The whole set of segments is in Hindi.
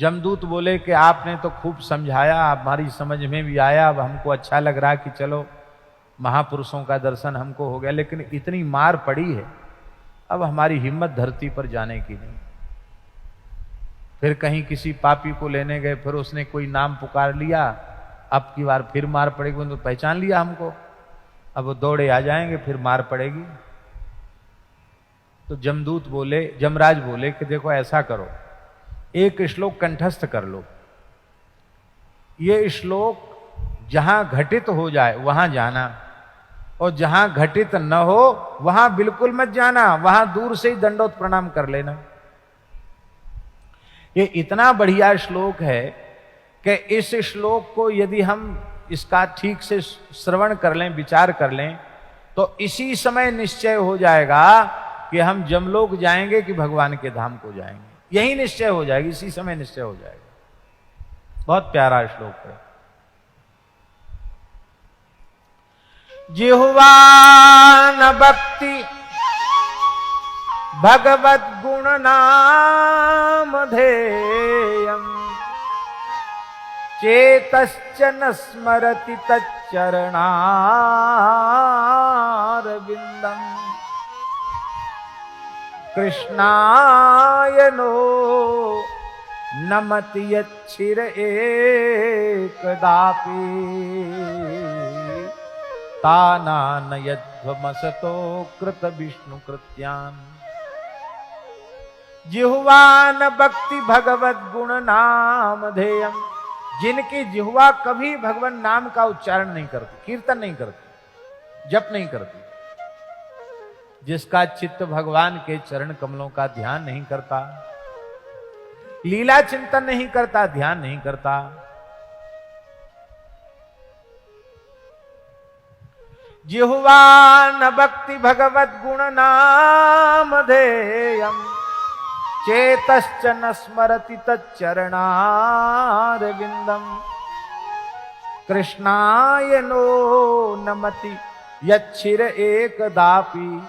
जमदूत बोले कि आपने तो खूब समझाया, हमारी समझ में भी आया, अब हमको अच्छा लग रहा कि चलो महापुरुषों का दर्शन हमको हो गया, लेकिन इतनी मार पड़ी है अब हमारी हिम्मत धरती पर जाने की नहीं। फिर कहीं किसी पापी को लेने गए, फिर उसने कोई नाम पुकार लिया, अब की बार फिर मार पड़ेगी, तो पहचान लिया हमको, अब वो दौड़े आ जाएंगे, फिर मार पड़ेगी। तो जमदूत बोले, जमराज बोले कि देखो ऐसा करो, एक श्लोक कंठस्थ कर लो, ये श्लोक जहां घटित हो जाए वहां जाना, और जहां घटित न हो वहां बिल्कुल मत जाना, वहां दूर से ही दंडोत प्रणाम कर लेना। ये इतना बढ़िया श्लोक है कि इस श्लोक को यदि हम इसका ठीक से श्रवण कर लें, विचार कर लें, तो इसी समय निश्चय हो जाएगा कि हम जमलोक जाएंगे कि भगवान के धाम को जाएंगे। यही निश्चय हो जाएगी, इसी समय निश्चय हो जाएगा। बहुत प्यारा श्लोक है। जिह्वा न भक्ति भगवत गुण नाम धेयम् चेतश्च न स्मरति तच्चरणारविन्दम् कृष्णाय नो नमति यच्छिर एकदापि तानानयध्वमसतो कृत विष्णु कृत्यान्। जिह्वा न भक्ति भगवत गुण नाम धेयम्, जिनकी जिह्वा कभी भगवान नाम का उच्चारण नहीं करती, कीर्तन नहीं करती, जप नहीं करती, जिसका चित्त भगवान के चरण कमलों का ध्यान नहीं करता, लीला चिंतन नहीं करता, ध्यान नहीं करता, जिह्वा न भक्ति भगवत गुण नाम धेयम् चेतश्च न स्मरति तच्चरणारविन्दम् कृष्णाय नो नमति यच्छिर एकदापि।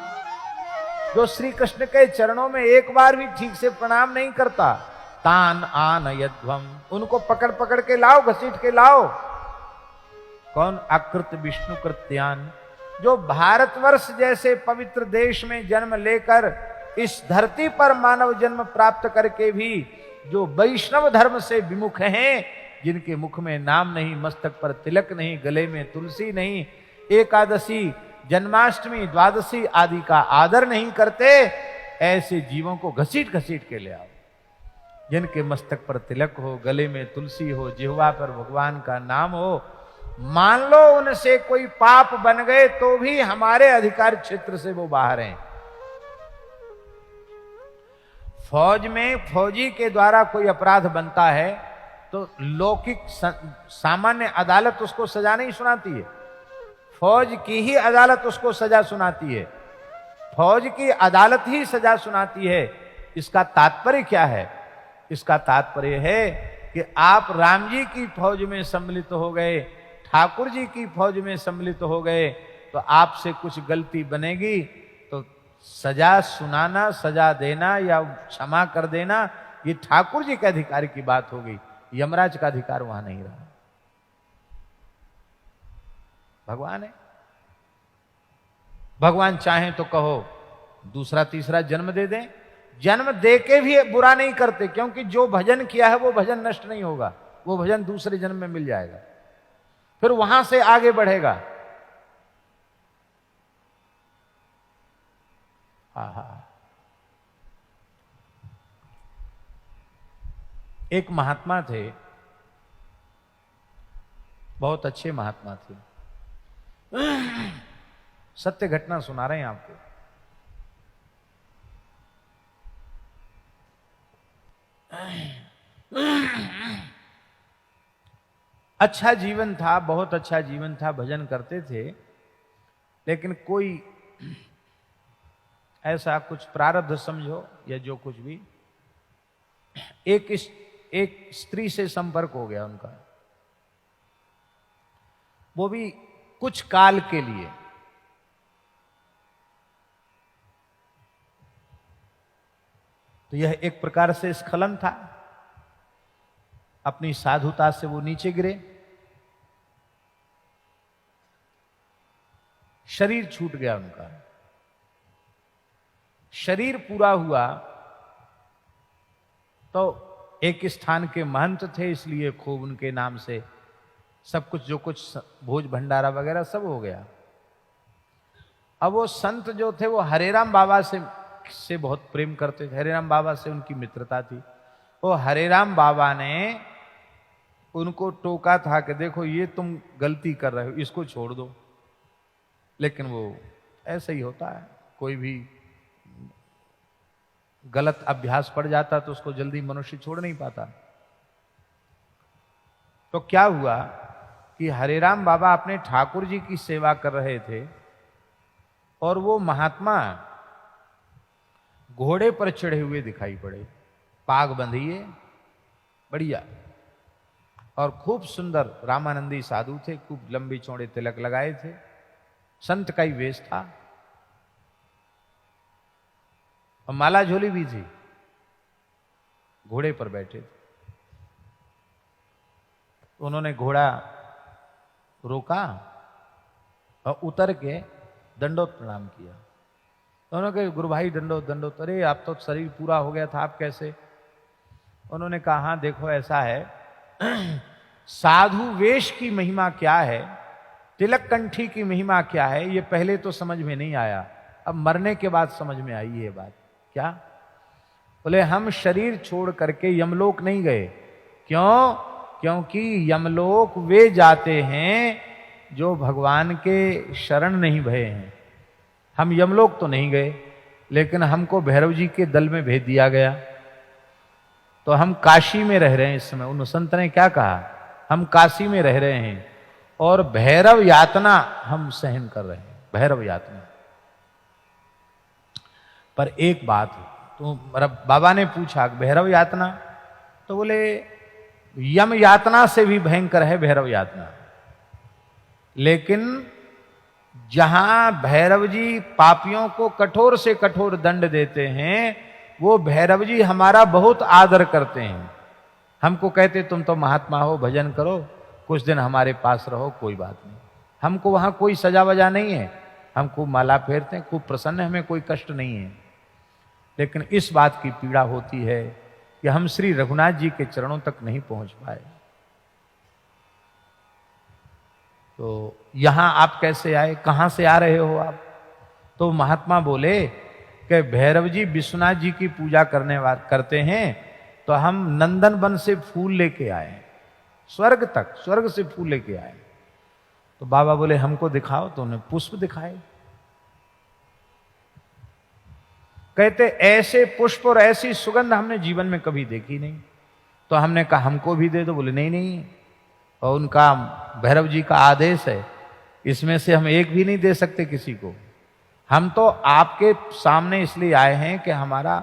जो श्री कृष्ण के चरणों में एक बार भी ठीक से प्रणाम नहीं करता, तान आनयध्वम, उनको पकड़ पकड़ के लाओ, घसीट के लाओ। कौन? अकृत विष्णु कृत्यान, जो भारतवर्ष जैसे पवित्र देश में जन्म लेकर इस धरती पर मानव जन्म प्राप्त करके भी जो वैष्णव धर्म से विमुख हैं, जिनके मुख में नाम नहीं, मस्तक पर तिलक नहीं, गले में तुलसी नहीं, एकादशी, जन्माष्टमी, द्वादशी आदि का आदर नहीं करते, ऐसे जीवों को घसीट घसीट के ले आओ। जिनके मस्तक पर तिलक हो, गले में तुलसी हो, जिह्वा पर भगवान का नाम हो, मान लो उनसे कोई पाप बन गए तो भी हमारे अधिकार क्षेत्र से वो बाहर हैं। फौज में फौजी के द्वारा कोई अपराध बनता है तो लौकिक सामान्य अदालत उसको सजा नहीं सुनाती है, फौज की ही अदालत उसको सजा सुनाती है, फौज की अदालत ही सजा सुनाती है। इसका तात्पर्य क्या है? इसका तात्पर्य है कि आप राम जी की फौज में सम्मिलित हो गए, ठाकुर जी की फौज में सम्मिलित हो गए, तो आपसे कुछ गलती बनेगी तो सजा सुनाना, सजा देना या क्षमा कर देना, ये ठाकुर जी के अधिकार की बात हो गई, यमराज का अधिकार वहां नहीं रहा। भगवान है, भगवान चाहें तो कहो दूसरा तीसरा जन्म दे दें, जन्म दे के भी बुरा नहीं करते, क्योंकि जो भजन किया है वो भजन नष्ट नहीं होगा, वो भजन दूसरे जन्म में मिल जाएगा, फिर वहां से आगे बढ़ेगा। आहा, एक महात्मा थे, बहुत अच्छे महात्मा थे, सत्य घटना सुना रहे हैं आपको। अच्छा जीवन था, बहुत अच्छा जीवन था, भजन करते थे, लेकिन कोई ऐसा कुछ प्रारब्ध समझो या जो कुछ भी, एक स्त्री से संपर्क हो गया उनका, वो भी कुछ काल के लिए। तो यह एक प्रकार से स्खलन था। अपनी साधुता से वो नीचे गिरे, शरीर छूट गया उनका। शरीर पूरा हुआ तो एक स्थान के महंत थे, इसलिए खूब उनके नाम से सब कुछ, जो कुछ भोज भंडारा वगैरह सब हो गया। अब वो संत जो थे वो हरेराम बाबा से बहुत प्रेम करते थे, हरेराम बाबा से उनकी मित्रता थी। वो हरेराम बाबा ने उनको टोका था कि देखो ये तुम गलती कर रहे हो, इसको छोड़ दो। लेकिन वो ऐसा ही होता है, कोई भी गलत अभ्यास पड़ जाता तो उसको जल्दी मनुष्य छोड़ नहीं पाता। तो क्या हुआ कि हरेराम बाबा अपने ठाकुर जी की सेवा कर रहे थे और वो महात्मा घोड़े पर चढ़े हुए दिखाई पड़े, पाग बंधिए बढ़िया, और खूब सुंदर रामानंदी साधु थे, खूब लंबी चौड़े तिलक लगाए थे, संत का ही वेश था और माला झोली भी थी, घोड़े पर बैठे थे। उन्होंने घोड़ा रोका और उतर के दंडोत प्रणाम किया। उन्होंने कहा गुरु भाई दंडोत दंडोत। अरे आप तो शरीर पूरा हो गया था, आप कैसे? उन्होंने कहा हाँ देखो ऐसा है, साधु वेश की महिमा क्या है, तिलक कंठी की महिमा क्या है, ये पहले तो समझ में नहीं आया, अब मरने के बाद समझ में आई ये बात। क्या? बोले हम शरीर छोड़ करके यमलोक नहीं गए। क्यों? क्योंकि यमलोक वे जाते हैं जो भगवान के शरण नहीं भये हैं। हम यमलोक तो नहीं गए, लेकिन हमको भैरव जी के दल में भेज दिया गया, तो हम काशी में रह रहे हैं इस समय। उन संत ने क्या कहा, हम काशी में रह रहे हैं और भैरव यातना हम सहन कर रहे हैं, भैरव यातना। पर एक बात, तो बाबा ने पूछा भैरव यातना, तो बोले यम यातना से भी भयंकर है भैरव यातना। लेकिन जहां भैरव जी पापियों को कठोर से कठोर दंड देते हैं, वो भैरव जी हमारा बहुत आदर करते हैं। हमको कहते तुम तो महात्मा हो, भजन करो, कुछ दिन हमारे पास रहो, कोई बात नहीं। हमको वहां कोई सजा वजा नहीं है, हम खूब माला फेरते हैं, खूब प्रसन्न है, हमें कोई कष्ट नहीं है। लेकिन इस बात की पीड़ा होती है कि हम श्री रघुनाथ जी के चरणों तक नहीं पहुंच पाए। तो यहां आप कैसे आए, कहां से आ रहे हो आप? तो महात्मा बोले कि भैरव जी विश्वनाथ जी की पूजा करते हैं, तो हम नंदन वन से फूल लेके आए, स्वर्ग तक, स्वर्ग से फूल लेके आए। तो बाबा बोले हमको दिखाओ, तो उन्हें पुष्प दिखाए। कहते ऐसे पुष्प और ऐसी सुगंध हमने जीवन में कभी देखी नहीं। तो हमने कहा हमको भी दे दो। बोले नहीं नहीं, और उनका भैरव जी का आदेश है, इसमें से हम एक भी नहीं दे सकते किसी को। हम तो आपके सामने इसलिए आए हैं कि हमारा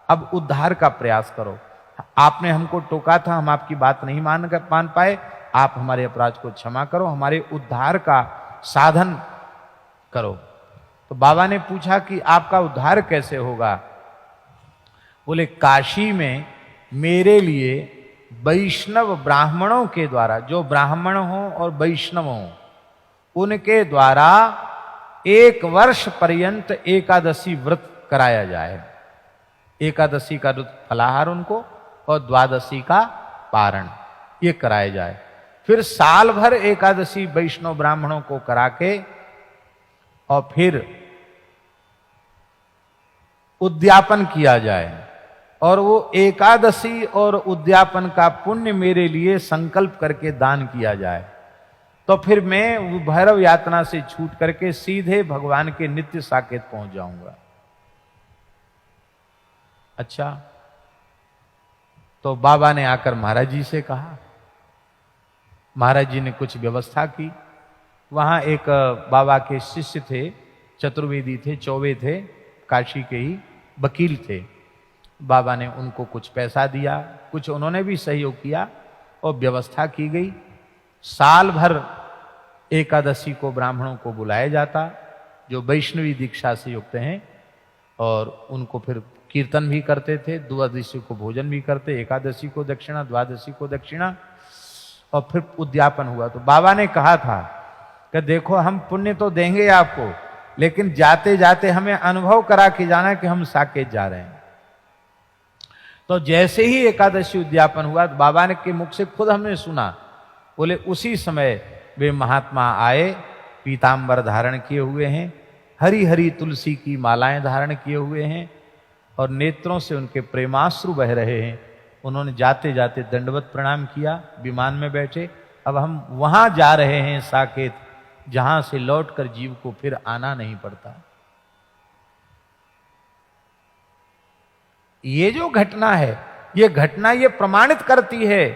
अब उद्धार का प्रयास करो। आपने हमको टोका था, हम आपकी बात नहीं मान पाए, आप हमारे अपराध को क्षमा करो, हमारे उद्धार का साधन करो। तो बाबा ने पूछा कि आपका उद्धार कैसे होगा? बोले काशी में मेरे लिए वैष्णव ब्राह्मणों के द्वारा, जो ब्राह्मण हो और वैष्णव हो, उनके द्वारा 1 वर्ष पर्यंत एकादशी व्रत कराया जाए। एकादशी का फलाहार उनको और द्वादशी का पारण, ये कराया जाए। फिर साल भर एकादशी वैष्णव ब्राह्मणों को करा के और फिर उद्यापन किया जाए, और वो एकादशी और उद्यापन का पुण्य मेरे लिए संकल्प करके दान किया जाए। तो फिर मैं वो भैरव यातना से छूट करके सीधे भगवान के नित्य साकेत पहुंच जाऊंगा। अच्छा, तो बाबा ने आकर महाराज जी से कहा। महाराज जी ने कुछ व्यवस्था की। वहां एक बाबा के शिष्य थे, चतुर्वेदी थे, चौबे थे, काशी के ही वकील थे। बाबा ने उनको कुछ पैसा दिया, कुछ उन्होंने भी सहयोग किया और व्यवस्था की गई। साल भर एकादशी को ब्राह्मणों को बुलाया जाता जो वैष्णवी दीक्षा से युक्त हैं, और उनको फिर कीर्तन भी करते थे, द्वादशी को भोजन भी करते, एकादशी को दक्षिणा, द्वादशी को दक्षिणा, और फिर उद्यापन हुआ। तो बाबा ने कहा था कि देखो हम पुण्य तो देंगे आपको, लेकिन जाते जाते हमें अनुभव करा के जाना कि हम साकेत जा रहे हैं। तो जैसे ही एकादशी उद्यापन हुआ तो बाबा ने के मुख से खुद हमने सुना, बोले उसी समय वे महात्मा आए, पीतांबर धारण किए हुए हैं, हरी हरी तुलसी की मालाएं धारण किए हुए हैं, और नेत्रों से उनके प्रेमाश्रु बह रहे हैं। उन्होंने जाते जाते दंडवत प्रणाम किया, विमान में बैठे। अब हम वहां जा रहे हैं साकेत, जहां से लौटकर जीव को फिर आना नहीं पड़ता। ये जो घटना है, ये घटना ये प्रमाणित करती है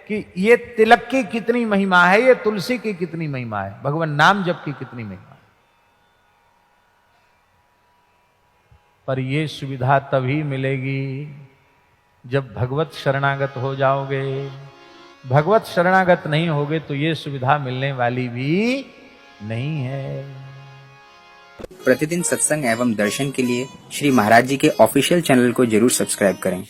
कि ये तिलक की कितनी महिमा है, ये तुलसी की कितनी महिमा है, भगवान नाम जप की कितनी महिमा है। पर ये सुविधा तभी मिलेगी जब भगवत शरणागत हो जाओगे। भगवत शरणागत नहीं होगे तो ये सुविधा मिलने वाली भी नहीं है। प्रतिदिन सत्संग एवं दर्शन के लिए श्री महाराज जी के ऑफिशियल चैनल को जरूर सब्सक्राइब करें।